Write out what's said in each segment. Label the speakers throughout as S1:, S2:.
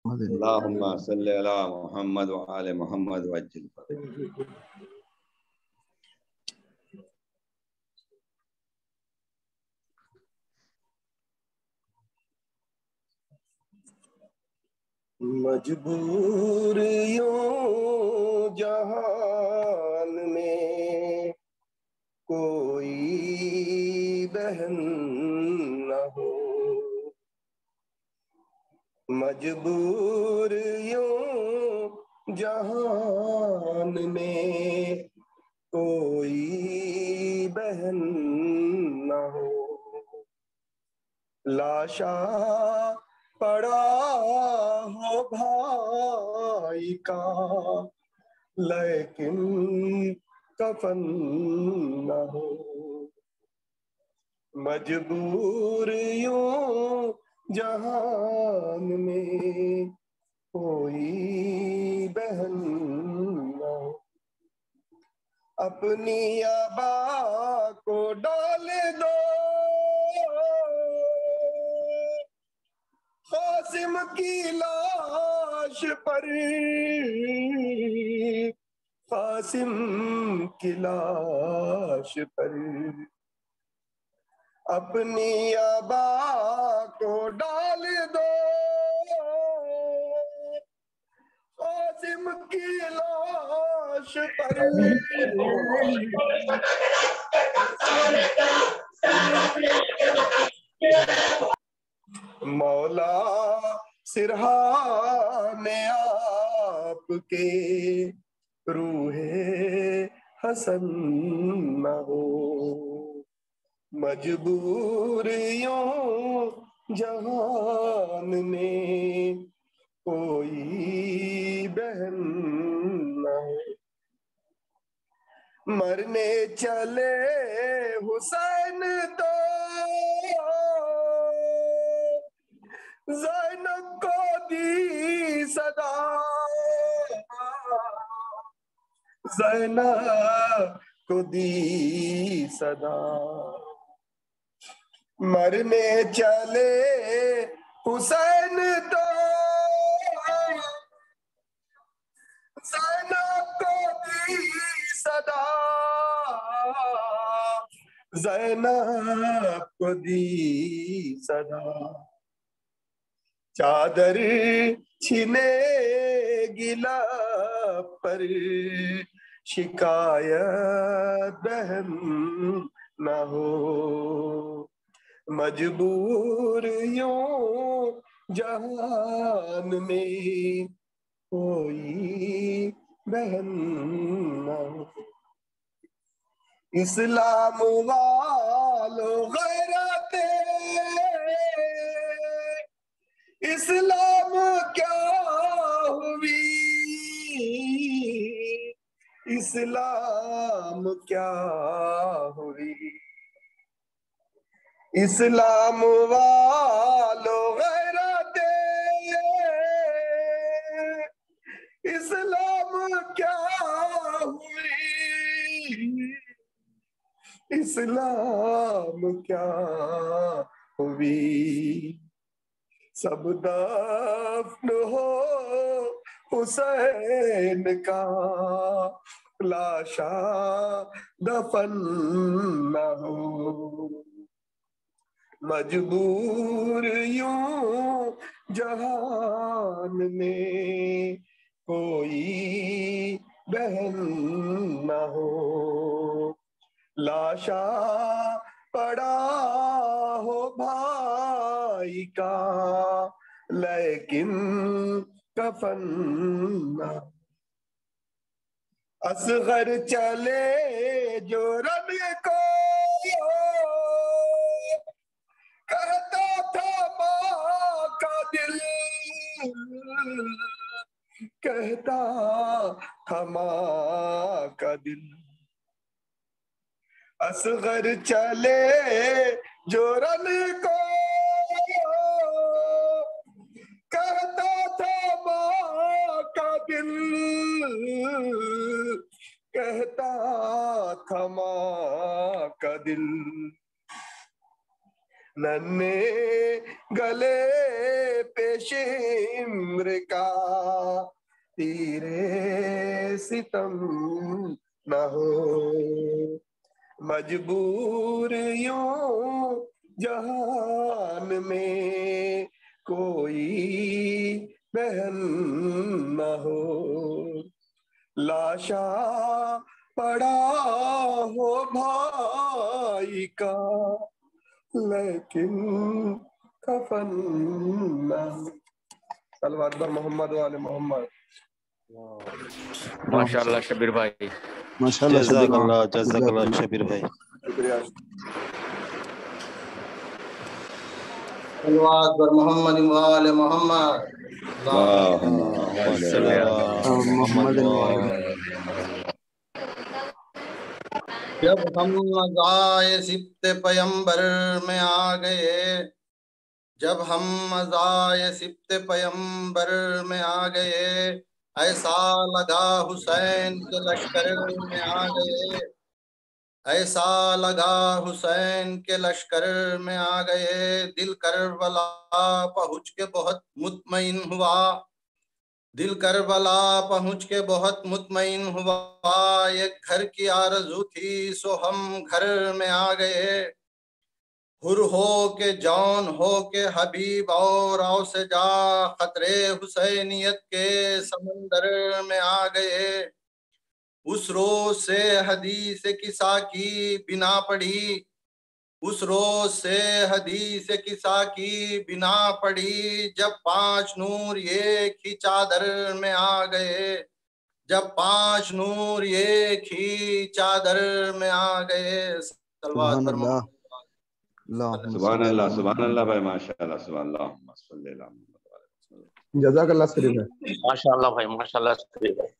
S1: اللهم صل على محمد وآل محمد وعجل فرجهم.
S2: مجبور یوں جہان میں کوئی بہن نہ ہو، مجبور یوں جہان میں کوئی بہن نہ ہو، لاشا پڑا ہو بھائی کا لیکن کفن نہ ہو، مجبور یوں جہان میں کوئی بہن نہ ہو، اپنی آبا کو ڈال دو قاسم کی لاش پر، قاسم کی لاش پر، اپنی آبا کو ڈال دو قاسم کی لاش پر، مولا سرہانے آپ کے روح حسن نہ ہو، مجبور یوں جہان میں کوئی بہن نہ ہو، مرنے چلے حسین تو زینب کو دی صدا، زینب کو دی صدا، مرنے چلے حسین تو زینب کو دی صدا، زینب کو دی صدا، چادر چھنے گلا پر شکایت بہن نہ ہو، مجبور یوں جہان میں کوئی بہن نہ ہو، اسلام والو غیرت اسلام کیا ہوئی، اسلام کیا ہوئی، اسلام والو غیرت اسلام کیا ہوئی، اسلام کیا ہوئی، سب دفن ہو حسین کا لاشا دفن نہ ہو، مجبور یوں جہان میں کوئی بہن نہ ہو، لاشا پڑا ہو بھائی کا لیکن کفن نہ، اصغر چلے جو رب کو کہتا تھا ماں کا دل، کہتا تھا ماں کا دل، اصغر چلے جو رن کو کہتا تھا ماں کا دل، کہتا تھا ماں کا دل، ننھے گلے پیشمر کا تیرے ستم نہ ہو، مجبور یوں جہان میں کوئی بہن نہ ہو، لاشا پڑا ہو بھائی کا لیکن کفن نہ ہو۔ صلوات بر محمد و آل محمد۔
S3: ماشاءاللہ شبیر بھائی،
S4: ماشاءاللہ
S5: جزاک
S4: شبیر
S5: اللہ
S4: بھائی،
S5: جزاک اللہ شبیر بھائی۔
S2: شکریہ۔
S6: صلوات بر محمد و آل محمد۔
S1: اللهم صل على
S4: محمد الوالد۔
S6: جب ہم مزائے سبت پیمبر میں آ گئے، جب ہم مزائے سبت پیمبر میں آ گئے، ایسا لگا حسین کے لشکر میں آ گئے، ایسا لگا حسین کے لشکر میں آ گئے، دل کربلا پہنچ کے بہت مطمئن ہوا، دل کربلا پہنچ کے بہت مطمئن ہوا، ایک گھر کی آرزو تھی سو ہم گھر میں آ گئے، حر ہو کے جان ہو کے حبیب اور آؤ سے جا، خطرے حسینیت کے سمندر میں آ گئے، اس روز سے حدیث قصہ کی بنا پڑی، اس روز سے حدیث قصہ کی بنا پڑی، جب 5 نور ایک ہی چادر میں آ گئے، جب 5 نور ایک ہی چادر میں آ گئے۔ صلوات
S4: سبحان
S6: پر
S4: اللہ، اللہم
S1: سبحان
S4: صلی
S1: اللہ
S4: علی
S1: سبحان اللہ بھائی، ماشاء اللہ سبحان اللہ، اللہم صلی علی محمد۔
S2: جزاک اللہ شریف ہے۔
S3: ماشاءاللہ بھائی، ماشاءاللہ شبیر بھائی۔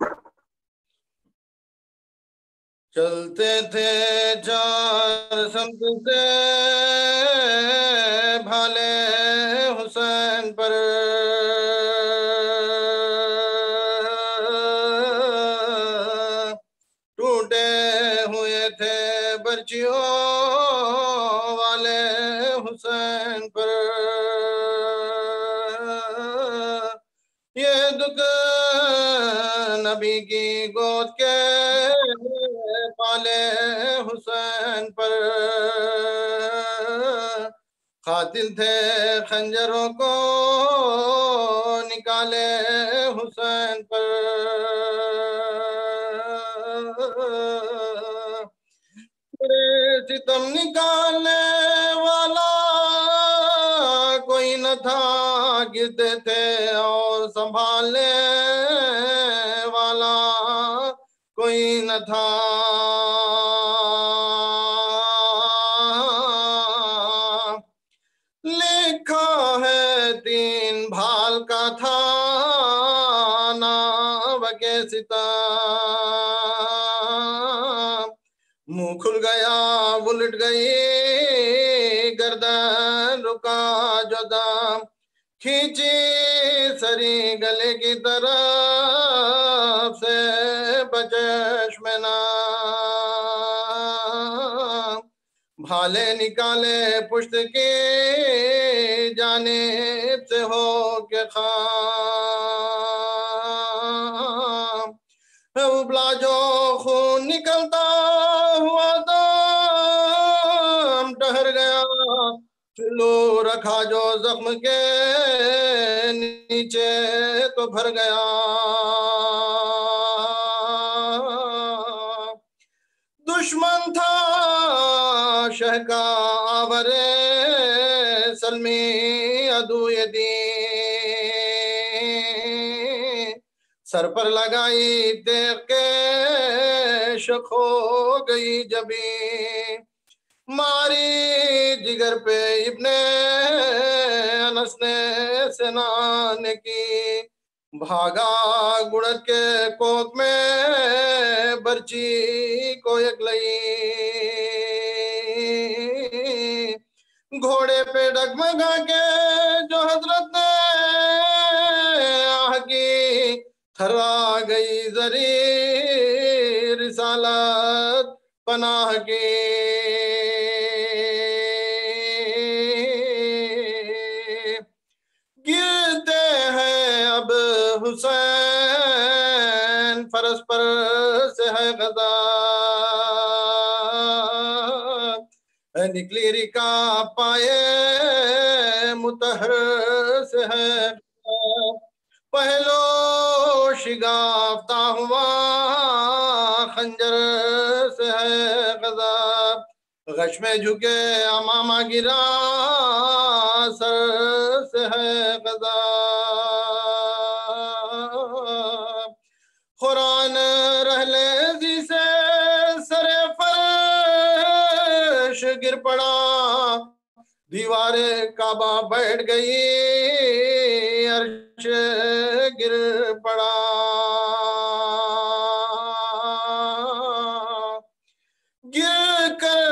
S6: چلتے تھے 4 سمت سے بھالے حسین پر، ٹوٹے ہوئے تھے برچیوں والے حسین پر، یہ دکھ نبی کی گود کے پالے حسین پر، قاتل تھے خنجروں کو نکالے حسین پر، بڑے ستم نکالنے والا کوئی نہ تھا، گرتے تھے اور سنبھالنے والا کوئی نہ تھا، لکھا ہے 3 بھال کا تھا ناو کے ستم، منہ کھل گیا الٹ گئی گردن، رکا جو دم، کھینچی سری گلے کی طرف سے بچشم نام، بھالے نکالے پشت کی جانب سے ہو کے خام، ابلا جو خون نکلتا ہوا دم ٹہر گیا، چلو رکھا جو زخم کے نیچے تو بھر گیا، دشمن تھا شہ کا آور سلمی عدو دین، سر پر لگائی تیغ کے شخ ہو گئی جبیں، ماری جگر پہ ابن انس نے سنان کی، بھاگا گڑت کے کوک میں برچی کو ایک لئی، گھوڑے پہ ڈگمگا کے جو حضرت نے آہ کی، تھرا گئی زری رسالت پناہ کی، حسین فرس پر سے ہے غزہ نکلی رکا پائے متحر سے ہے پہلو شگافتہ ہوا خنجر سے ہے غزہ غش میں جھکے امامہ گرا سر سے ہے غزہ قرآن رہلے زی سے سر فرش گر پڑا دیوار کعبہ بیٹھ گئی عرش گر پڑا گر کر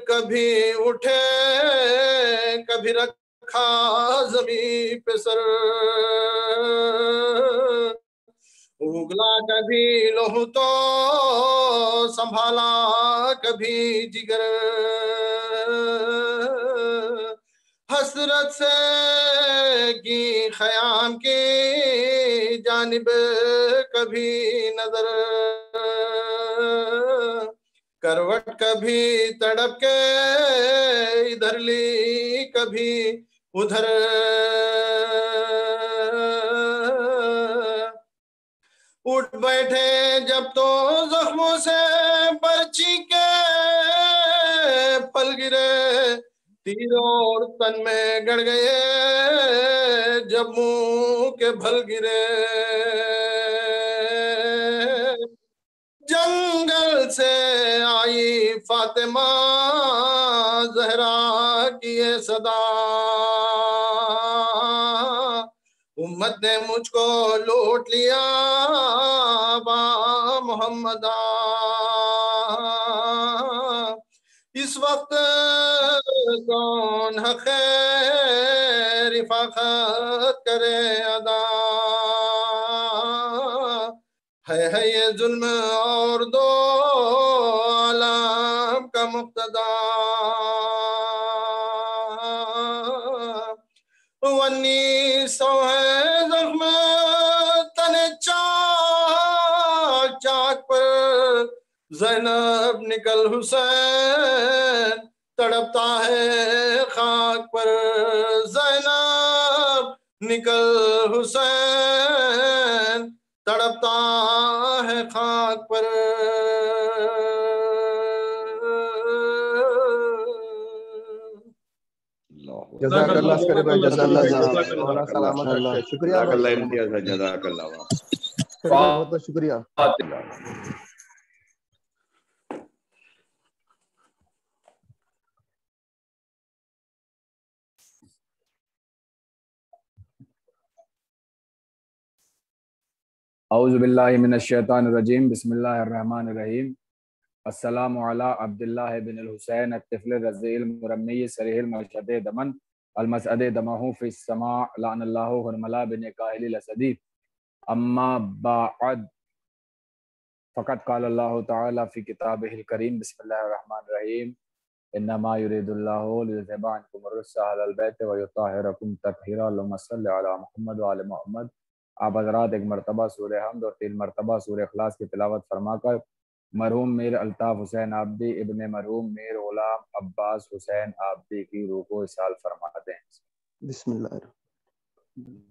S6: کبھی اٹھے کبھی رکھا زمین پہ سر اگلا کبھی لوہ تو سنبھالا کبھی جگر حسرت سے کی خیام کی جانب کبھی نظر کروٹ کبھی تڑپ کے ادھر لی کبھی ادھر اٹھ بیٹھے جب تو زخموں سے برچی کے پل گرے تیروں تن میں گڑ گئے جب منہ کے بھل گرے جنگل سے آئی فاطمہ زہرا کی یہ صدا امت نے مجھ کو لوٹ لیا با محمدہ اس وقت کون حق رفاقت کرے ادا ہے یہ ظلم اور دو عالم کا مقتدا سو ہے زخم تن چاک چاک پر زینب نکل حسین تڑپتا ہے خاک پر زینب نکل حسین تڑپتا ہے خاک پر
S4: جزاک اللہ عسکری بھائی جزاک اللہ
S1: جزاک
S4: سلامت رکھے شکریہ
S1: جزاک اللہ
S4: بھائی
S1: امتیاز ہے جزاک اللہ
S4: عسکری بھائی بہت بہت شکریہ
S5: اعوذ باللہ من الشیطان الرجیم بسم اللہ الرحمن الرحیم السلام علی عبداللہ بن الحسین الطفل الرضیع المرمی صریح المشہد دمن المسعد دمہ فی السماء لعن اللہ حرملہ بن قائل الاسدی اما بعد فقط قال اللہ تعالی فی کتابہ الکریم بسم اللہ الرحمن الرحیم انما یرید اللہ لیذھب عنکم الرجس اہل البیت ویطہرکم تطہیرا اللہم صلی علی محمد وعلی محمد آپ حضرات ایک مرتبہ سورہ حمد اور 3 مرتبہ سورہ اخلاص کی تلاوت فرما کر مرحوم میر الطاف حسین عابدی ابن مرحوم میر غلام عباس حسین عابدی کی روح کو اصال فرماتے ہیں
S4: بسم اللہ الرحمن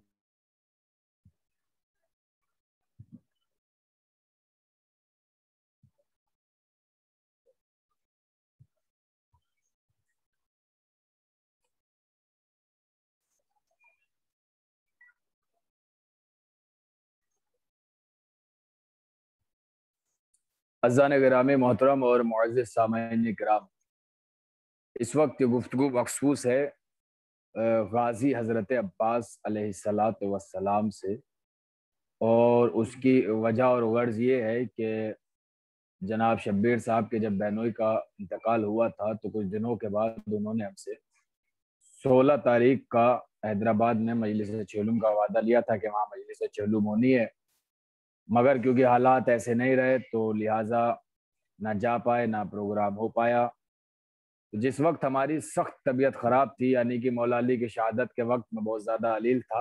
S5: عزیزان گرامی محترم اور معزز سامعین کرام، اس وقت یہ گفتگو مخصوص ہے غازی حضرت عباس علیہ السلام سے، اور اس کی وجہ اور غرض یہ ہے کہ جناب شبیر صاحب کے جب بہنوئی کا انتقال ہوا تھا تو کچھ دنوں کے بعد انہوں نے ہم سے 16 تاریخ کا حیدرآباد میں مجلس چہلم کا وعدہ لیا تھا کہ وہاں مجلس چہلم ہونی ہے، مگر کیونکہ حالات ایسے نہیں رہے تو لہٰذا نہ جا پائے نہ پروگرام ہو پایا۔ جس وقت ہماری سخت طبیعت خراب تھی، یعنی کہ مولا علی کی شہادت کے وقت میں بہت زیادہ علیل تھا،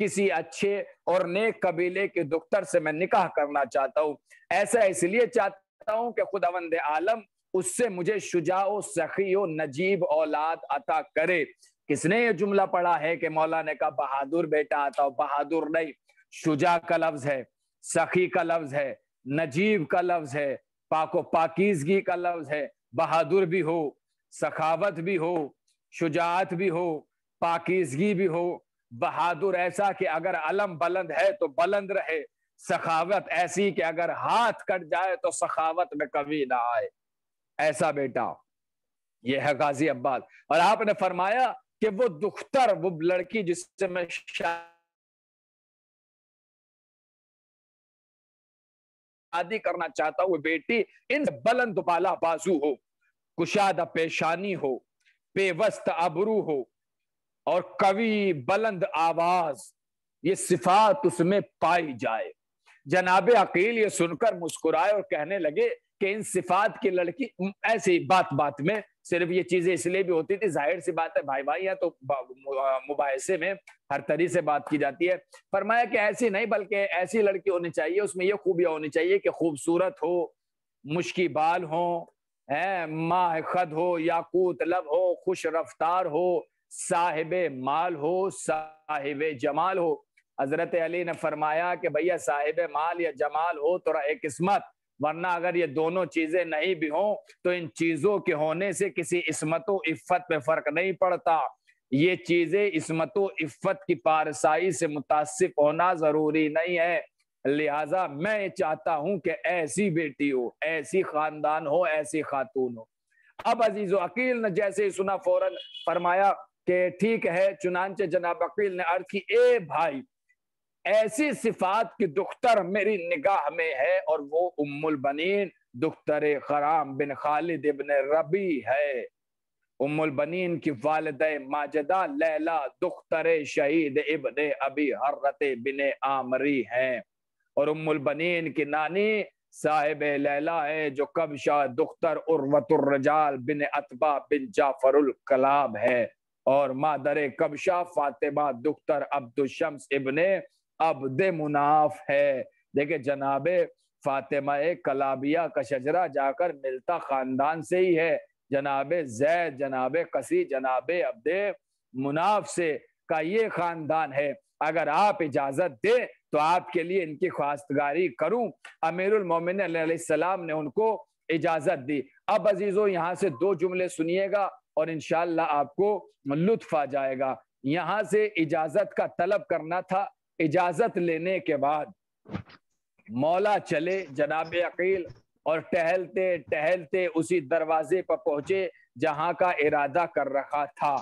S5: کسی اچھے اور نیک قبیلے کے دختر سے میں نکاح کرنا چاہتا ہوں. ایسا اس لیے چاہتا ہوں کہ خداوند عالم اس سے مجھے شجاع و سخی و نجیب اولاد عطا کرے. کس نے یہ جملہ پڑھا ہے کہ مولا نے کہا بہادر بیٹا عطا ہو؟ بہادر نہیں، شجاع کا لفظ ہے، سخی کا لفظ ہے، نجیب کا لفظ ہے، پاک و پاکیزگی کا لفظ ہے. بہادر بھی ہو، سخاوت بھی ہو، شجاعت بھی ہو، پاکیزگی بھی ہو. بہادر ایسا کہ اگر علم بلند ہے تو بلند رہے، سخاوت ایسی کہ اگر ہاتھ کٹ جائے تو سخاوت میں کمی نہ آئے. ایسا بیٹا یہ ہے غازی عباس. اور آپ نے فرمایا کہ وہ دختر، وہ لڑکی جس سے میں شادی کرنا چاہتا ہوں، وہ بیٹی ان بلند بالا بازو ہو، کشادہ پیشانی ہو، پیوست ابرو ہو اور قوی بلند آواز، یہ صفات اس میں پائی جائے. جناب عقیل یہ سن کر مسکرائے اور کہنے لگے کہ ان صفات کی لڑکی، ایسی بات بات میں صرف یہ چیزیں اس لیے بھی ہوتی تھی، ظاہر سی بات ہے بھائی بھائی ہے تو مباحثے میں ہر طریقے سے بات کی جاتی ہے. فرمایا کہ ایسی نہیں بلکہ ایسی لڑکی ہونی چاہیے، اس میں یہ خوبیاں ہونی چاہیے کہ خوبصورت ہو، مشکی بال ہو، ماہ خد ہو، یاقوت لب ہو، خوش رفتار ہو، صاحب مال ہو، صاحب جمال ہو. حضرت علی نے فرمایا کہ بھیا صاحب مال یا جمال ہو تو رہے قسمت، ورنہ اگر یہ دونوں چیزیں نہیں بھی ہوں تو ان چیزوں کے ہونے سے کسی عصمت و عفت پہ فرق نہیں پڑتا. یہ چیزیں عصمت و عفت کی پارسائی سے متصف ہونا ضروری نہیں ہے. لہٰذا میں چاہتا ہوں کہ ایسی بیٹی ہو، ایسی خاندان ہو، ایسی خاتون ہو. اب عزیز و عقیل نے جیسے ہی سنا فوراً فرمایا کہ ٹھیک ہے. چنانچہ جناب عقیل نے عرض کی اے بھائی، ایسی صفات کی دختر میری نگاہ میں ہے اور وہ ام البنین دختر خرام بن خالد ابن ربی ہے. ام البنین کی والدہ ماجدہ لیلا دختر شہید ابن ابی حرت بن عامری ہیں، اور ام البنین کی نانی صاحب لیلا ہے جو کبشہ دختر عروۃ الرجال بن عتبہ بن جعفر الکلاب ہے، اور مادر کبشہ فاطمہ دختر عبد الشمس ابن عبد مناف ہے. دیکھیں جناب فاطمہ کلابیہ کا شجرہ جا کر ملتا خاندان سے ہی ہے. جناب زید، جناب قسی، جناب عبد مناف سے کا یہ خاندان ہے. اگر آپ اجازت دیں تو آپ کے لیے ان کی خواستگاری کروں. امیر المومنین علیہ السلام نے ان کو اجازت دی. اب عزیزو یہاں سے دو جملے سنیے گا اور انشاءاللہ آپ کو لطف آ جائے گا. یہاں سے اجازت کا طلب کرنا تھا. اجازت لینے کے بعد مولا چلے جناب عقیل اور ٹہلتے ٹہلتے اسی دروازے پر پہنچے جہاں کا ارادہ کر رکھا تھا.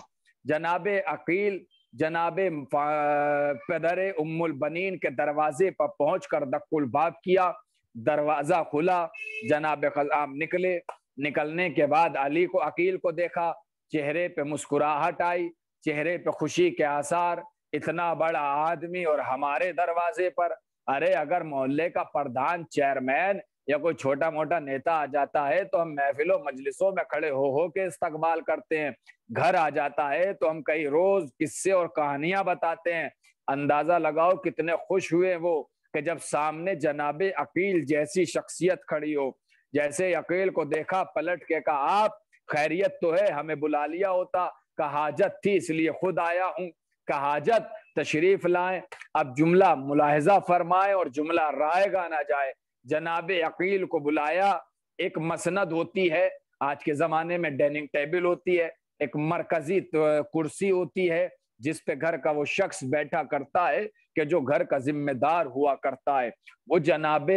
S5: جناب عقیل جناب پدر ام البنین کے دروازے پر پہنچ کر دق الباب کیا. دروازہ کھلا، جناب خلام نکلے. نکلنے کے بعد علی کو عقیل کو دیکھا، چہرے پہ مسکراہٹ آئی، چہرے پہ خوشی کے آثار. اتنا بڑا آدمی اور ہمارے دروازے پر. ارے اگر محلے کا پردھان، چیئرمین یا کوئی چھوٹا موٹا نیتا آ جاتا ہے تو ہم محفلوں مجلسوں میں کھڑے ہو کے استقبال کرتے ہیں. گھر آ جاتا ہے تو ہم کئی روز قصے اور کہانیاں بتاتے ہیں. اندازہ لگاؤ کتنے خوش ہوئے وہ کہ جب سامنے جناب عقیل جیسی شخصیت کھڑی ہو. جیسے عقیل کو دیکھا پلٹ کے کہا آپ خیریت تو ہے، ہمیں بلا لیا ہوتا. کہ حاجت تھی اس لیے خود آیا ہوں. کہ حاجت تشریف لائیں. اب جملہ ملاحظہ فرمائے اور جملہ رائے گا نہ جائے. جناب عقیل کو بلایا. ایک مسند ہوتی ہے، آج کے زمانے میں ڈائننگ ٹیبل ہوتی ہے، ایک مرکزی کرسی ہوتی ہے جس پہ گھر کا وہ شخص بیٹھا کرتا ہے کہ جو گھر کا ذمہ دار ہوا کرتا ہے. وہ جناب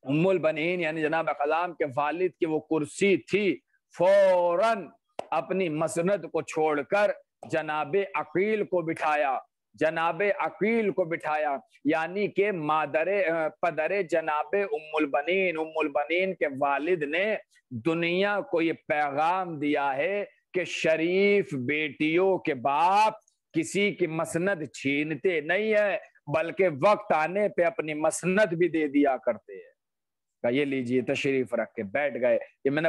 S5: ام البنین یعنی جناب خلام کے والد کی وہ کرسی تھی. فوراً اپنی مسند کو چھوڑ کر جناب عقیل کو بٹھایا. جناب عقیل کو بٹھایا یعنی کہ پدر جناب ام البنین کے والد نے دنیا کو یہ پیغام دیا ہے کہ شریف بیٹیوں کے باپ کسی کی مسند چھینتے نہیں ہے، بلکہ وقت آنے پہ اپنی مسند بھی دے دیا کرتے ہیں. کہ یہ لیجیے تشریف رکھ کے بیٹھ گئے. یہ میں نے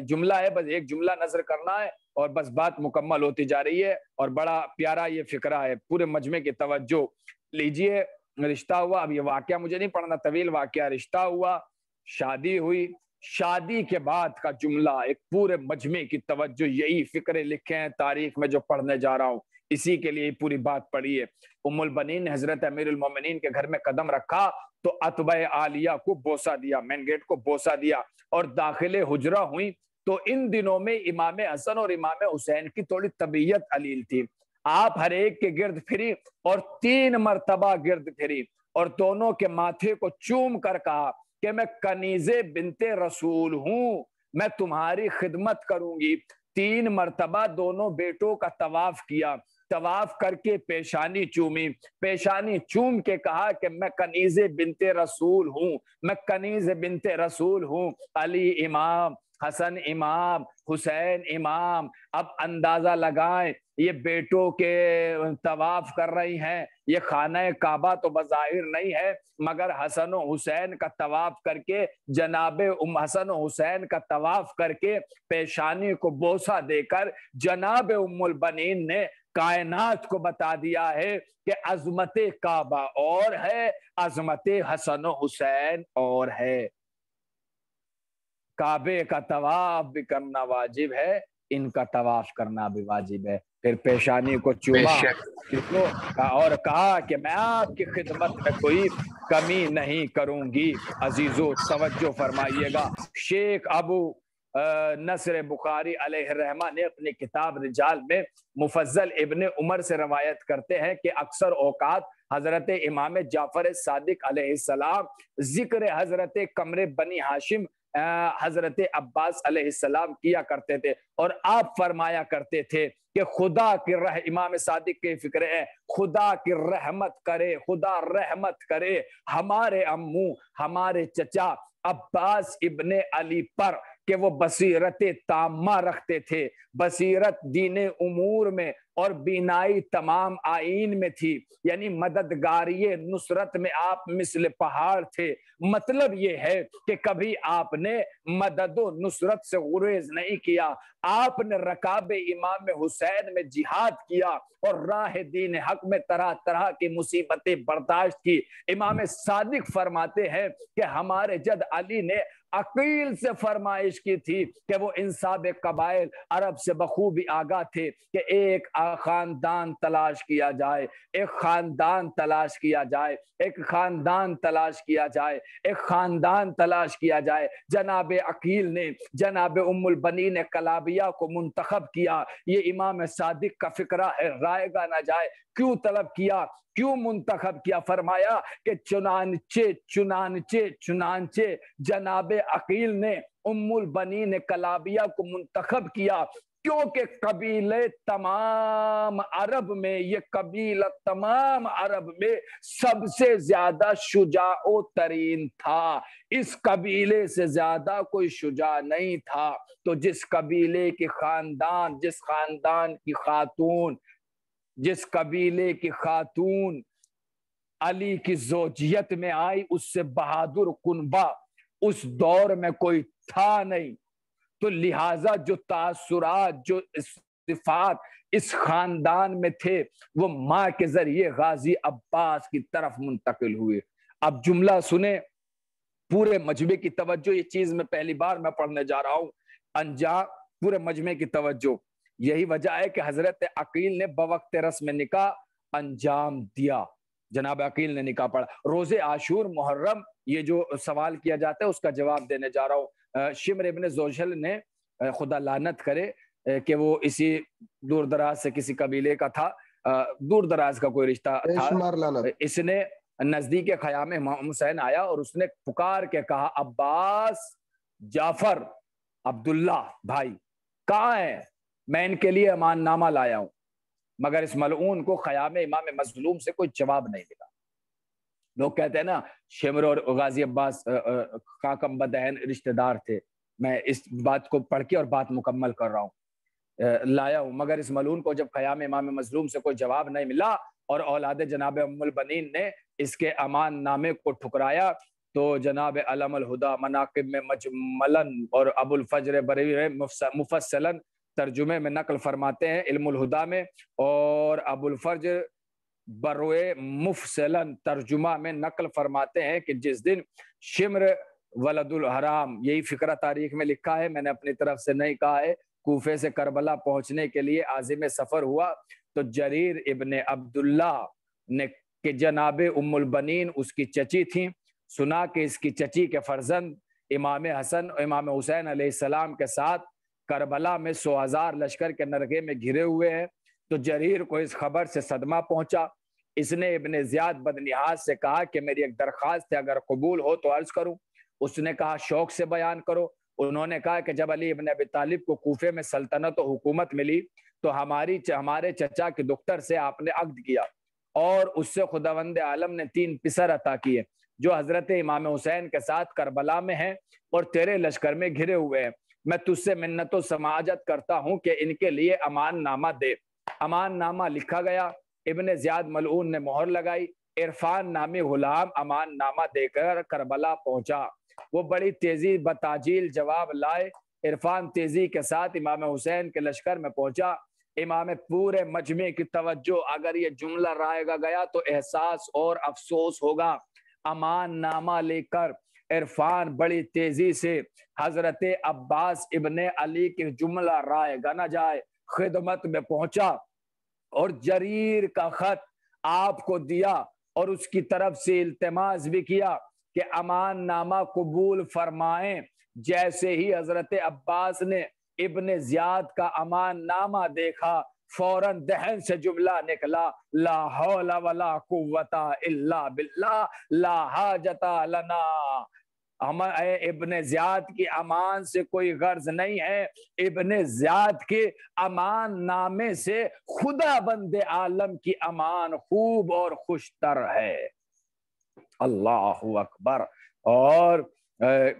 S5: جملہ ہے، بس ایک جملہ نظر کرنا ہے اور بس بات مکمل ہوتی جا رہی ہے. اور بڑا پیارا یہ فقرہ ہے، پورے مجمع کی توجہ لیجیے. رشتہ ہوا، اب یہ واقعہ مجھے نہیں پڑھنا، طویل واقعہ. رشتہ ہوا، شادی ہوئی، شادی کے بعد کا جملہ، ایک پورے مجمع کی توجہ. یہی فقرے لکھے ہیں تاریخ میں جو پڑھنے جا رہا ہوں، اسی کے لیے پوری بات پڑھی ہے. ام البنین نے حضرت امیر المومنین کے گھر میں قدم رکھا تو اتباع عالیہ کو بوسہ دیا، مین گیٹ کو بوسہ دیا اور داخل حجرہ ہوئی. تو ان دنوں میں امام حسن اور امام حسین کی تھوڑی طبیعت علیل تھی. آپ ہر ایک کے گرد پھری اور 3 مرتبہ گرد پھری اور دونوں کے ماتھے کو چوم کر کہا کہ میں کنیزہ بنت رسول ہوں، میں تمہاری خدمت کروں گی. 3 مرتبہ دونوں بیٹوں کا طواف کیا، طواف کر کے پیشانی چومی، پیشانی چوم کے کہا کہ میں کنیزہ بنت رسول ہوں، میں کنیزہ بنت رسول ہوں. علی امام، حسن امام، حسین امام. اب اندازہ لگائیں، یہ بیٹوں کے طواف کر رہی ہیں. یہ خانہ کعبہ تو بظاہر نہیں ہے، مگر حسن و حسین کا طواف کر کے، جناب حسن و حسین کا طواف کر کے پیشانی کو بوسہ دے کر جناب ام البنین نے کائنات کو بتا دیا ہے کہ عظمت کعبہ اور ہے، عظمت حسن و حسین اور ہے. کعبے کا طواف بھی کرنا واجب ہے، ان کا طواف کرنا بھی واجب ہے. پھر پیشانی کو چوما اور کہا کہ میں آپ کی خدمت میں کوئی کمی نہیں کروں گی. عزیزو توجہ فرمائیے گا. شیخ ابو نصر بخاری علیہ الرحمہ نے اپنی کتاب رجال میں مفضل ابن عمر سے روایت کرتے ہیں کہ اکثر اوقات حضرت امام جعفر صادق علیہ السلام ذکر حضرت قمر بنی ہاشم حضرت عباس علیہ السلام کیا کرتے تھے اور آپ فرمایا کرتے تھے کہ خدا کی امام صادق کے فکر ہے، خدا کی رحمت کرے، خدا رحمت کرے ہمارے امو، ہمارے چچا عباس ابن علی پر کہ وہ بصیرت تامہ رکھتے تھے، بصیرت دین امور میں اور بینائی تمام آئین میں تھی. یعنی مددگاری نصرت میں آپ مثل پہاڑ تھے. مطلب یہ ہے کہ کبھی آپ نے مدد و نصرت سے غریز نہیں کیا، آپ نے رکاب امام حسین میں جہاد کیا اور راہ دین حق میں طرح طرح کی مصیبتیں برداشت کی. امام صادق فرماتے ہیں کہ ہمارے جد علی نے عقیل سے فرمائش کی تھی کہ وہ انصاب قبائل عرب سے بخوبی آگاہ تھے کہ ایک خاندان تلاش کیا جائے، ایک خاندان تلاش کیا جائے، ایک خاندان تلاش کیا جائے، ایک خاندان تلاش کیا جائے. جناب عقیل نے جناب ام البنین کلابیہ کو منتخب کیا. یہ امام صادق کا فکرہ ہے، رائے گا نہ جائے. کیوں طلب کیا، کیوں منتخب کیا؟ فرمایا کہ چنانچہ جناب عقیل نے ام البنین کلابیہ کو منتخب کیا کیونکہ قبیلے تمام عرب میں، یہ قبیلہ تمام عرب میں سب سے زیادہ شجاع و ترین تھا. اس قبیلے سے زیادہ کوئی شجاع نہیں تھا. تو جس قبیلے کی خاندان، جس خاندان کی خاتون، جس قبیلے کی خاتون علی کی زوجیت میں آئی، اس سے بہادر کنبہ اس دور میں کوئی تھا نہیں. تو لہٰذا جو تاثرات، جو صفات اس خاندان میں تھے وہ ماں کے ذریعے غازی عباس کی طرف منتقل ہوئے. اب جملہ سنیں، پورے مجمع کی توجہ، یہ چیز میں پہلی بار میں پڑھنے جا رہا ہوں. انجام پورے مجمع کی توجہ. یہی وجہ ہے کہ حضرت عقیل نے بوقت رسم نکاح انجام دیا. جناب عقیل نے نکاح پڑھا. روز عاشور محرم، یہ جو سوال کیا جاتا ہے اس کا جواب دینے جا رہا ہوں. شمر ابن زوجل نے، خدا لعنت کرے کہ وہ اسی دور دراز سے کسی قبیلے کا تھا، دور دراز کا کوئی رشتہ تھا. اس نے نزدیک خیام امام حسین آیا اور اس نے پکار کے کہا عباس، جعفر، عبداللہ بھائی کہاں ہیں؟ میں ان کے لیے امان نامہ لایا ہوں. مگر اس ملعون کو خیام امام مظلوم سے کوئی جواب نہیں ملا. لوگ کہتے ہیں نا شمر اور غازی عباس خاکم بدہن رشتہ دار تھے. میں اس بات کو پڑھ کے اور بات مکمل کر رہا ہوں. لایا ہوں، مگر اس ملعون کو جب خیام امام مظلوم سے کوئی جواب نہیں ملا اور اولاد جناب ام البنین نے اس کے امان نامے کو ٹھکرایا تو جناب علم الہدا مناقب میں مجملن اور ابو الفجر بریلوی میں مفصلاً ترجمے میں نقل فرماتے ہیں علم الہدا میں، اور ابو الفجر بروئے مفصلاً ترجمہ میں نقل فرماتے ہیں کہ جس دن شمر ولد الحرام، یہی فقرہ تاریخ میں لکھا ہے، میں نے اپنی طرف سے نہیں کہا ہے، کوفے سے کربلا پہنچنے کے لیے عازم سفر ہوا تو جریر ابن عبداللہ نے کہ جناب ام البنین اس کی چچی تھیں، سنا کہ اس کی چچی کے فرزند امام حسن اور امام حسین علیہ السلام کے ساتھ کربلا میں 100,000 لشکر کے نرغے میں گھرے ہوئے ہیں، تو جریر کو اس خبر سے صدمہ پہنچا۔ اس نے ابن زیاد بدنیاز سے کہا کہ میری ایک درخواست ہے، اگر قبول ہو تو عرض کروں۔ اس نے کہا شوق سے بیان کرو۔ انہوں نے کہا کہ جب علی ابن ابی طالب کو کوفے میں سلطنت و حکومت ملی تو ہمارے چچا کے دختر سے آپ نے عقد کیا اور اس سے خداوند عالم نے 3 پسر عطا کیے جو حضرت امام حسین کے ساتھ کربلا میں ہیں اور تیرے لشکر میں گھرے ہوئے ہیں۔ میں تجھ سے منت و سماجت کرتا ہوں کہ ان کے لیے امان نامہ دے۔ امان نامہ لکھا گیا، ابن زیاد ملعون نے مہر لگائی، عرفان نامی غلام امان نامہ دے کر کربلا پہنچا۔ وہ بڑی تیزی بتاجیل جواب لائے۔ عرفان تیزی کے ساتھ امام حسین کے لشکر میں پہنچا۔ امام پورے مجمع کی توجہ، اگر یہ جملہ رائے گا گیا تو احساس اور افسوس ہوگا۔ امان نامہ لے کر عرفان بڑی تیزی سے حضرت عباس ابن علی کی جملہ رائے گا نہ جائے خدمت میں پہنچا اور جریر کا خط آپ کو دیا اور اس کی طرف سے التماس بھی کیا کہ امان نامہ قبول فرمائیں۔ جیسے ہی حضرت عباس نے ابن زیاد کا امان نامہ دیکھا فوراً دہن سے جملہ نکلا، لا حول ولا قوت الا باللہ لا حاجت لنا۔ ہمیں ابن زیاد کی امان سے کوئی غرض نہیں ہے، ابن زیاد کے امان نامے سے خدا بند عالم کی امان خوب اور خوشتر ہے۔ اللہ اکبر۔ اور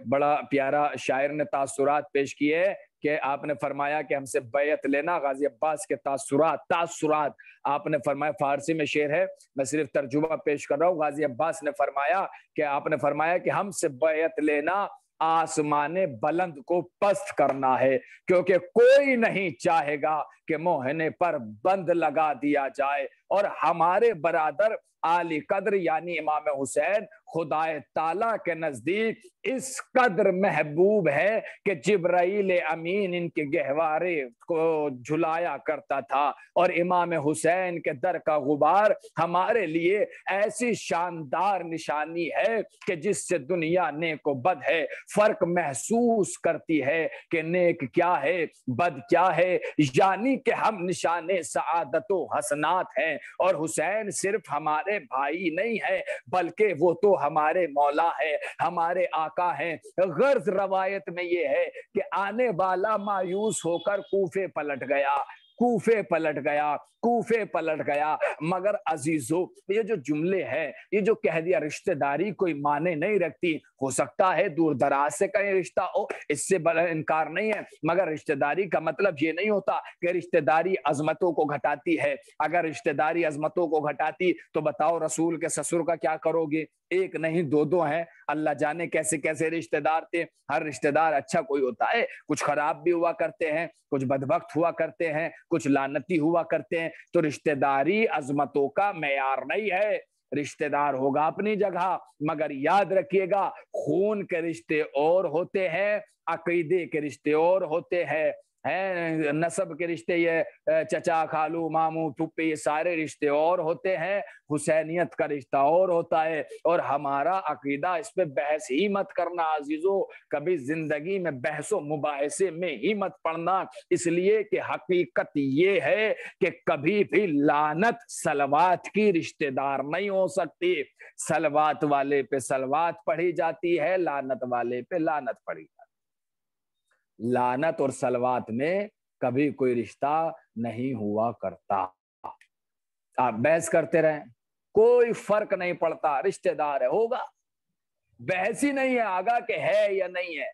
S5: بڑا پیارا شاعر نے تاثرات پیش کیے کہ آپ نے فرمایا کہ ہم سے بیعت لینا، غازی عباس کے تاثرات آپ نے فرمایا، فارسی میں شعر ہے، میں صرف ترجمہ پیش کر رہا ہوں۔ غازی عباس نے فرمایا کہ آپ نے فرمایا کہ ہم سے بیعت لینا آسمان بلند کو پست کرنا ہے، کیونکہ کوئی نہیں چاہے گا کہ موہنے پر بند لگا دیا جائے، اور ہمارے برادر عالی قدر یعنی امام حسین خدا تعالیٰ کے نزدیک اس قدر محبوب ہے کہ جبرائیل امین ان کے گہوارے کو جھلایا کرتا تھا، اور امام حسین کے در کا غبار ہمارے لیے ایسی شاندار نشانی ہے کہ جس سے دنیا نیک و بد ہے فرق محسوس کرتی ہے کہ نیک کیا ہے بد کیا ہے، یعنی کہ ہم نشانے سعادت و حسنات ہیں، اور حسین صرف ہمارے بھائی نہیں ہے بلکہ وہ تو ہمارے مولا ہے، ہمارے آقا ہیں۔ غرض روایت میں یہ ہے کہ آنے والا مایوس ہو کر کوفے پلٹ گیا، مگر عزیزو یہ جو جملے ہیں، یہ جو کہہ دیا رشتہ داری کوئی معنی نہیں رکھتی، ہو سکتا ہے دور دراز سے کہیں رشتہ ہو، اس سے بڑا انکار نہیں ہے، مگر رشتہ داری کا مطلب یہ نہیں ہوتا کہ رشتہ داری عظمتوں کو گھٹاتی ہے۔ اگر رشتہ داری عظمتوں کو گھٹاتی تو بتاؤ رسول کے سسر کا کیا کرو گے؟ ایک نہیں دو ہیں، اللہ جانے کیسے کیسے رشتہ دار تھے۔ ہر رشتہ دار اچھا کوئی ہوتا ہے، کچھ خراب بھی ہوا کرتے ہیں، کچھ بدبخت ہوا کرتے ہیں، کچھ لعنتی ہوا کرتے ہیں، تو رشتہ داری عظمتوں کا معیار نہیں ہے۔ رشتہ دار ہوگا اپنی جگہ، مگر یاد رکھیے گا خون کے رشتے اور ہوتے ہیں، عقیدے کے رشتے اور ہوتے ہیں، نسب کے رشتے، یہ چچا خالو ماموں پھپھی، یہ سارے رشتے اور ہوتے ہیں، حسینیت کا رشتہ اور ہوتا ہے۔ اور ہمارا عقیدہ اس پہ بحث ہی مت کرنا عزیزو، کبھی زندگی میں بحث و مباحثے میں ہی مت پڑنا، اس لیے کہ حقیقت یہ ہے کہ کبھی بھی لعنت صلوات کی رشتہ دار نہیں ہو سکتی۔ صلوات والے پہ صلوات پڑھی جاتی ہے، لعنت والے پہ لعنت پڑھی جاتی ہے۔ لعنت اور صلوات میں کبھی کوئی رشتہ نہیں ہوا کرتا۔ آپ بحث کرتے رہیں، کوئی فرق نہیں پڑتا، رشتہ دار ہے ہوگا، بحث ہی نہیں ہے آگا کہ ہے یا نہیں ہے،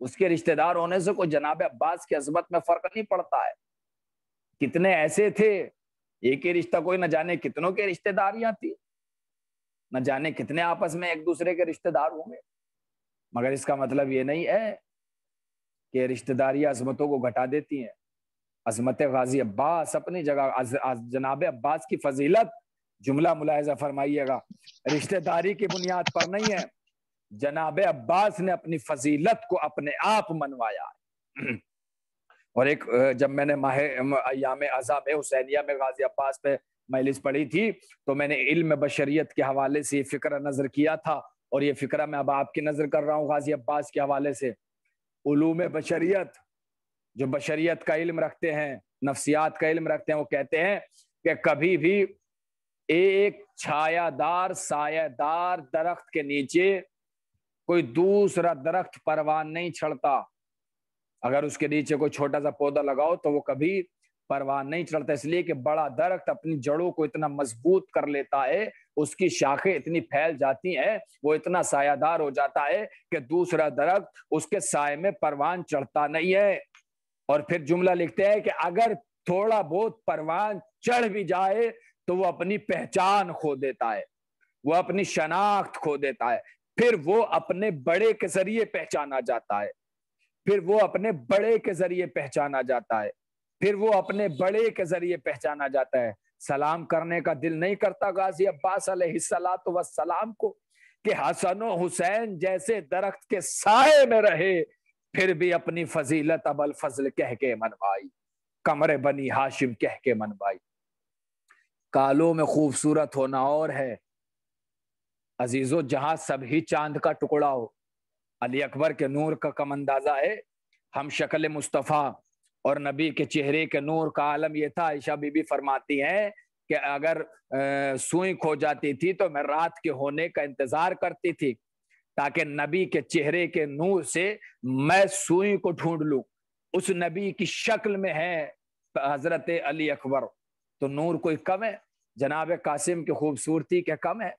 S5: اس کے رشتہ دار ہونے سے کوئی جناب عباس کی عظمت میں فرق نہیں پڑتا ہے۔ کتنے ایسے تھے، ایک ہی رشتہ کوئی نہ جانے کتنوں کے رشتہ داریاں تھی، نہ جانے کتنے آپس میں ایک دوسرے کے رشتہ دار ہوں گے۔ مگر اس کا مطلب یہ نہیں ہے کہ رشتہ داری عظمتوں کو گھٹا دیتی ہیں. عظمت غازی عباس اپنی جگہ، جناب عباس کی فضیلت، جملہ ملاحظہ فرمائیے گا، رشتہ داری کی بنیاد پر نہیں ہے. جناب عباس نے اپنی فضیلت کو اپنے آپ منوایا. اور ایک جب میں نے ایام ازاں میں حسینیہ میں غازی عباس پہ مجلس پڑھی تھی تو میں نے علم بشریت کے حوالے سے یہ فکرہ نظر کیا تھا، اور یہ فکرہ میں اب آپ کی نظر کر رہا ہوں غازی عباس کے حوالے سے. علوم بشریت، جو بشریت کا علم رکھتے ہیں، نفسیات کا علم رکھتے ہیں، وہ کہتے ہیں کہ کبھی بھی ایک چھایا دار سایہ دار درخت کے نیچے کوئی دوسرا درخت پروان نہیں چڑھتا. اگر اس کے نیچے کوئی چھوٹا سا پودا لگاؤ تو وہ کبھی پروان نہیں چڑھتا، اس لیے کہ بڑا درخت اپنی جڑوں کو اتنا مضبوط کر لیتا ہے، اس کی شاخیں اتنی پھیل جاتی ہیں، وہ اتنا سایہ دار ہو جاتا ہے کہ دوسرا درخت اس کے سائے میں پروان چڑھتا نہیں ہے. اور پھر جملہ لکھتے ہیں کہ اگر تھوڑا بہت پروان چڑھ بھی جائے تو وہ اپنی پہچان کھو دیتا ہے، وہ اپنی شناخت کھو دیتا ہے، پھر وہ اپنے بڑے کے ذریعے پہچانا جاتا ہے، پھر وہ اپنے بڑے کے ذریعے پہچانا جاتا ہے، پھر وہ اپنے بڑے کے ذریعے پہچانا جاتا ہے. سلام کرنے کا دل نہیں کرتا غازی عباس علیہ السلام کو کہ حسن و حسین جیسے درخت کے سائے میں رہے، پھر بھی اپنی فضیلت ابو الفضل کہہ کے منوائی، قمر بنی ہاشم کہہ کے منوائی. کالوں میں خوبصورت ہونا اور ہے عزیزو، جہاں سب ہی چاند کا ٹکڑا ہو. علی اکبر کے نور کا کم اندازہ ہے ہم شکل مصطفیٰ اور نبی کے چہرے کے نور کا عالم یہ تھا. عائشہ بی بی فرماتی ہیں کہ اگر سوئی کھو جاتی تھی تو میں رات کے ہونے کا انتظار کرتی تھی تاکہ نبی کے چہرے کے نور سے میں سوئی کو ڈھونڈ لوں. اس نبی کی شکل میں ہے حضرت علی اکبر، تو نور کوئی کم ہے؟ جناب قاسم کی خوبصورتی کے کم ہے؟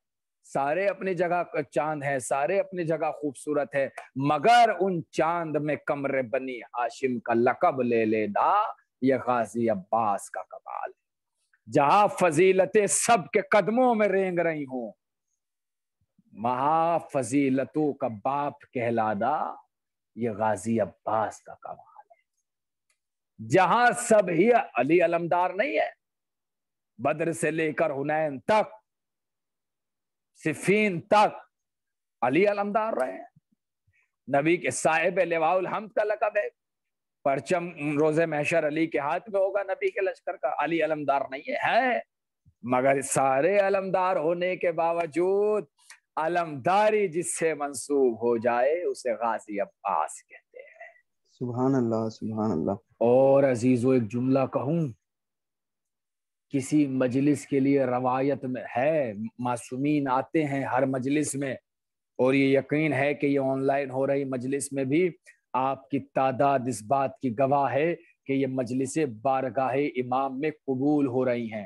S5: سارے اپنی جگہ چاند ہے، سارے اپنی جگہ خوبصورت ہے، مگر ان چاند میں قمر بنی ہاشم کا لقب لے لینا یہ غازی عباس کا کمال ہے. جہاں فضیلتیں سب کے قدموں میں رینگ رہی ہوں، وہاں فضیلتوں کا باپ کہلانا یہ غازی عباس کا کمال ہے. جہاں سب ہی علی علمدار نہیں ہے، بدر سے لے کر حنین تک، صفین تک علی علمدار رہے ہیں. نبی کے صاحب لواء الحمد کا لقب ہے، پرچم روز محشر علی کے ہاتھ میں ہوگا نبی کے لشکر کا. علی علمدار نہیں ہے، مگر سارے علمدار ہونے کے باوجود علمداری جس سے منسوب ہو جائے اسے غازی عباس کہتے ہیں.
S4: سبحان اللہ سبحان اللہ.
S5: اور عزیزو ایک جملہ کہوں، کسی مجلس کے لیے روایت میں ہے، معصومین آتے ہیں ہر مجلس میں، اور یہ یقین ہے کہ یہ آن لائن ہو رہی مجلس میں بھی آپ کی تعداد اس بات کی گواہ ہے کہ یہ مجلس بارگاہ امام میں قبول ہو رہی ہیں.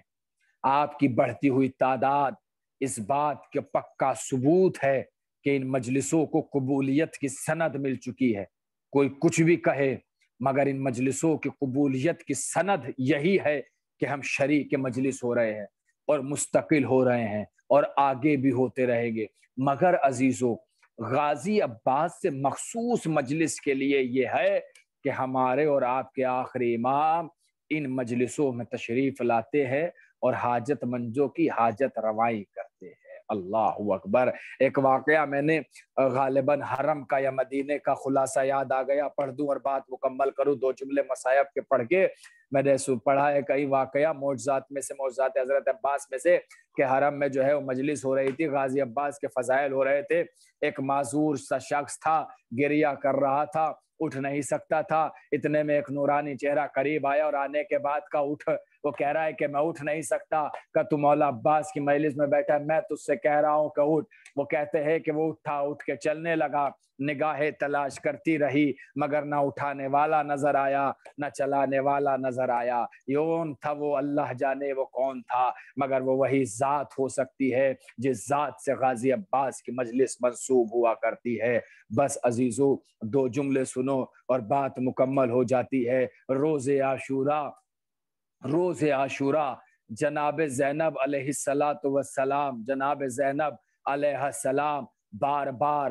S5: آپ کی بڑھتی ہوئی تعداد اس بات کے پکا ثبوت ہے کہ ان مجلسوں کو قبولیت کی سند مل چکی ہے. کوئی کچھ بھی کہے مگر ان مجلسوں کی قبولیت کی سند یہی ہے کہ ہم شریک مجلس ہو رہے ہیں اور مستقل ہو رہے ہیں اور آگے بھی ہوتے رہیں گے. مگر عزیزو غازی عباس سے مخصوص مجلس کے لیے یہ ہے کہ ہمارے اور آپ کے آخری امام ان مجلسوں میں تشریف لاتے ہیں اور حاجت مندوں کی حاجت روائی کرتے ہیں. اللہ اکبر. ایک واقعہ میں نے غالباً حرم کا یا مدینے کا خلاصہ یاد آ گیا، پڑھ دوں اور بات مکمل کروں. 2 جملے مصائب کے پڑھ کے میں نے پڑھا ہے کئی واقعہ معجزات میں سے، معجزات حضرت عباس میں سے، کہ حرم میں جو ہے وہ مجلس ہو رہی تھی، غازی عباس کے فضائل ہو رہے تھے. ایک معذور سا شخص تھا، گریہ کر رہا تھا، اٹھ نہیں سکتا تھا. اتنے میں ایک نورانی چہرہ قریب آیا اور آنے کے بعد کا اٹھ، وہ کہہ رہا ہے کہ میں اٹھ نہیں سکتا. کہ تو مولا عباس کی مجلس میں بیٹھا، میں تجھ سے کہہ رہا ہوں کہ اٹھ. وہ کہتے ہیں کہ وہ اٹھا، اٹھ کے چلنے لگا. نگاہیں تلاش کرتی رہی مگر نہ اٹھانے والا نظر آیا نہ چلانے والا نظر آیا. یون تھا وہ، اللہ جانے وہ کون تھا، مگر وہ وہی ذات ہو سکتی ہے جس ذات سے غازی عباس کی مجلس منسوب ہوا کرتی ہے. بس عزیزو 2 جملے سنو اور بات مکمل ہو جاتی ہے. روز عاشورہ جناب زینب علیہ السلام، جناب زینب علیہ السلام بار بار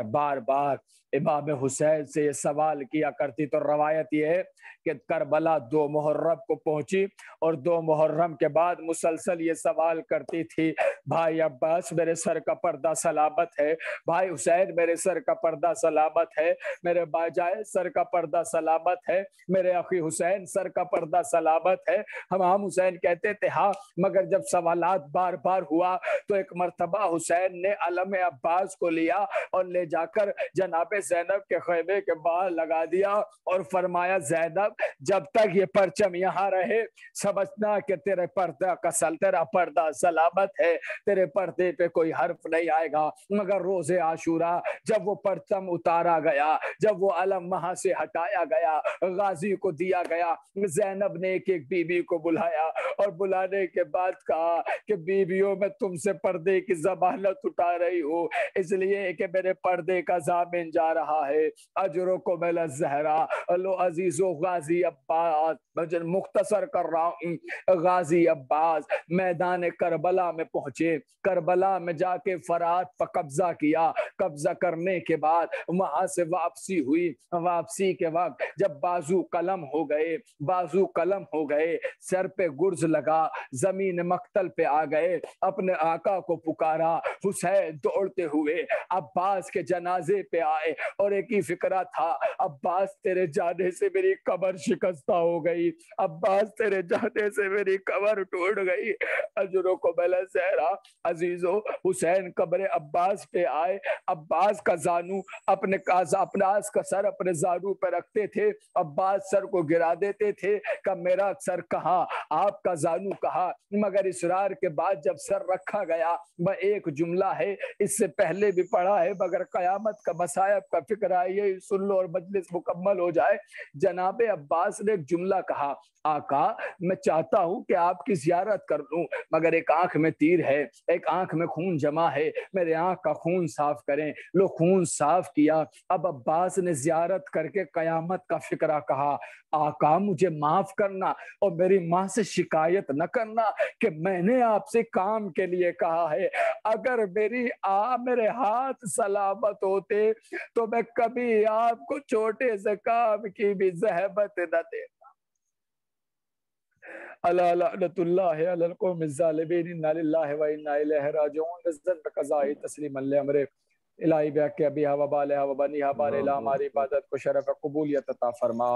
S5: امام حسین سے یہ سوال کیا کرتی، تو روایت یہ ہے کہ کربلا 2 محرم کو پہنچی اور 2 محرم کے بعد مسلسل یہ سوال کرتی تھی، بھائی عباس میرے سر کا پردہ سلامت ہے، بھائی حسین میرے سر کا پردہ سلامت ہے، میرے باجائے سر کا پردہ سلامت ہے، میرے اخی حسین سر کا پردہ سلامت ہے۔ ہم حسین کہتے تھے ہاں، مگر جب سوالات بار بار ہوا تو ایک مرتبہ حسین نے علم عباس کو لیا اور لے جا کر جناب زینب کے خیمے کے باہر لگا دیا اور فرمایا زینب جب تک یہ پرچم یہاں رہے سمجھنا کہ تیرا پردہ سلامت ہے، تیرے پردے پہ کوئی حرف نہیں آئے گا۔ مگر روز عاشورہ جب وہ پرچم اتارا گیا، جب وہ علم وہاں سے ہٹایا گیا، غازی کو دیا گیا، زینب نے ایک ایک بیوی کو بلایا اور بلانے کے بعد کہا کہ بیویوں میں تم سے پردے کی ضمانت اٹھا رہی ہوں، اس لیے کہ میرے پردے کا ضامن جا رہا ہے۔ اجرکم الی الزہرا، لو عزیز و غازی عباس، مختصر کر رہا ہوں، غازی عباس میدان کربلا میں پہنچے، کربلا میں جا کے فرات پر قبضہ کیا، قبضہ کرنے کے بعد وہاں سے واپسی ہوئی، واپسی کے وقت جب بازو قلم ہو گئے، سر پہ گرز لگا، زمین مقتل پہ آ گئے، اپنے آقا کو پکارا، حسین دوڑتے ہوئے عباس کے جنازے پہ آئے اور ایک ہی فکرہ تھا، عباس تیرے جانے سے میری قبر شکستہ ہو گئی، عباس تیرے جانے سے میری قبر ٹوٹ گئی۔ اجرکم الی الزہرا، عزیزو حسین قبر عباس پہ آئے، عباس کا زانو عباس کا سر اپنے زانو پہ رکھتے تھے، عباس سر کو گرا دیتے تھے کہ میرا سر کہاں، آپ کا زانو کہاں، مگر اصرار کے بعد جب سر رکھا گیا، وہ ایک جملہ ہے، اس سے پہلے بھی پڑھا ہے مگر قیامت کا مصائب کا فکر آئیے سن لو اور مجلس مکمل ہو جائے۔ جناب عباس نے ایک جملہ کہا، آقا میں چاہتا ہوں کہ آپ کی زیارت کر لوں مگر ایک آنکھ میں تیر ہے، ایک آنکھ میں خون جمع ہے، میرے آنکھ کا خون صاف کریں۔ لو خون صاف کیا۔ اب عباس نے زیارت کر کے قیامت کا فکرہ کہا، آقا مجھے معاف کرنا اور میری ماں سے شکایت نہ کرنا کہ میں نے آپ سے کام کے لیے کہا ہے، اگر میرے ہاتھ سلامت ہوتے تو میں کبھی آپ کو چھوٹے سے کام کی بھی زحمت نہ دیتا۔ الا لعنت اللہ علی القوم الظالمین، انا للہ و انا الیہ راجعون، نزل بقضاء تسلیما لامر الہی بحق ابیہا و بالہا و بنیہا بار الہ، ہماری عبادت کو شرف قبولیت عطا فرما،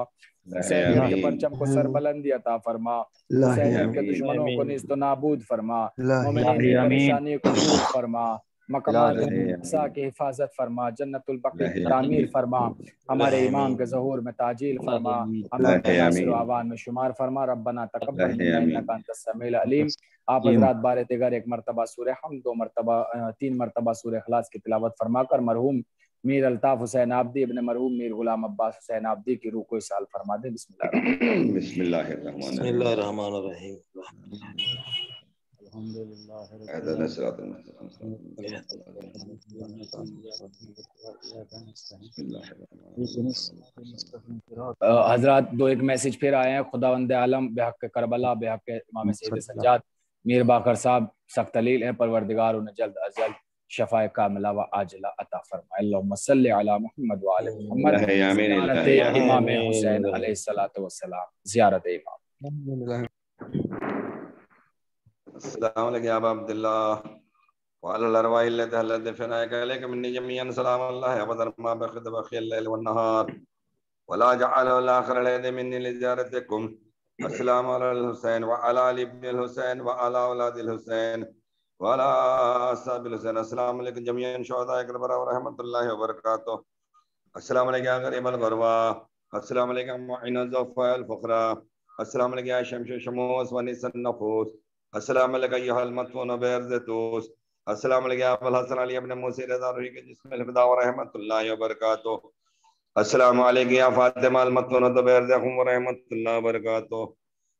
S5: حسینیت کے پرچم کو سر بلندی عطا فرما، حسینیت کے دشمنوں کو نیست و نابود فرما، مومنین کی پریشانی کو دور فرما، مقامات اقصیٰ کی حفاظت فرما، جنت البقیع کی تعمیر فرما، ہمارے امام کے ظہور میں تعجیل فرما، ہمیں ناصر و عوان میں شمار فرما، ربنا تقبل منا انک انت السمیع العلیم۔ آپ حضرات بار دیگر ایک مرتبہ سورہ حمد، 3 مرتبہ سورہ اخلاص کی تلاوت فرما کر مرحوم میر الطاف حسین عابدی ابن مرحوم میر غلام عباس حسین عابدی کی روح کو اصال فرما دیں۔ بسم اللہ
S2: الرحمن الرحیم۔
S5: حضرات 2 ایک میسج پھر آئے ہیں، خداوند عالم بحق کربلا، بحق امام سید سجاد میر باقر صاحب سخت علیل ہیں، پروردگار انہیں جلد از جلد شفاء کاملہ و عاجلہ عطا فرمائے۔ اللہم صلی علی محمد و آل محمد۔ زیارت امام حسین علیہ السلام، زیارت امام۔
S1: السلام علیکم یا ابا عبداللہ وعلى الارواح التي حلت بفنائك عليك مني جميعا سلام الله ابدا ما بخد بخي الليل والنهار ولا جعل الاخر اليد مني لزيارتكم. السلام على الحسين وعلى علي بن الحسين وعلى اولاد الحسين وعلى اصحاب الحسين. السلام علیکم جميعا شهداء کربلا ورحمۃ اللہ وبرکاتہ. السلام علیکم یا غریب الغربا. السلام علیکم معین الضعفاء الفقراء. السلام علیکم یا شمس الشموس ونیس النفوس. السلام علیکم ایھا المدفون بعرض طوس. السلام علیکم یا ابو الحسن علی ابن موسی رضا روحی کے جسم الفدا ورحمۃ اللہ وبرکاتہ. السلام علیکم یا فاطمہ المدفونۃ بعرض خم ورحمۃ اللہ وبرکاتہ.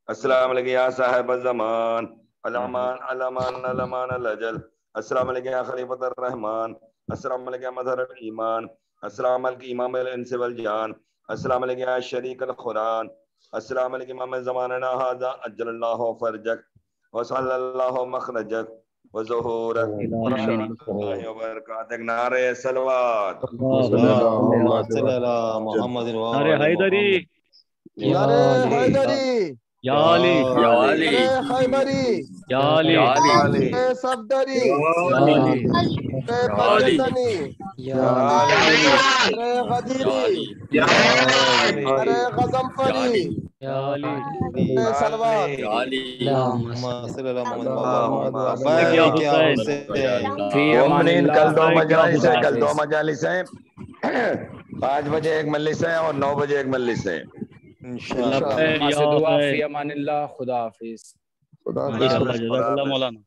S1: السلام علیکم یا صاحب الزمان الامان الامان الامان الاجل. السلام علیکم یا خلیفۃ الرحمن. السلام علیکم یا مظہر الایمان. السلام علیکم امام الانس والجان. السلام علیکم یا شریک القرآن. السلام علیکم امام زماننا ھذا اجل اللہ فرجک وصلی اللہ مخرجک وظهورا وبركاته نعرہ صلوات
S7: اللهم صل على محمد
S8: نعرہ حیدری
S2: نعرہ حیدری
S8: یا علی
S3: یا علی
S2: خیبری
S8: یا علی
S2: صفدری
S3: علی
S2: یا غدیری غزنفری
S8: یا علی
S2: صلوات
S3: یا علی
S7: اللهم صل على محمد
S1: مومنین کل دو مجالس ہیں 5 بجے ایک مجلس ہے اور 9 بجے ایک مجلس ہے
S7: انشاءاللہ
S5: فی امان اللہ. خدا حافظ.
S8: جزاک اللہ مولانا.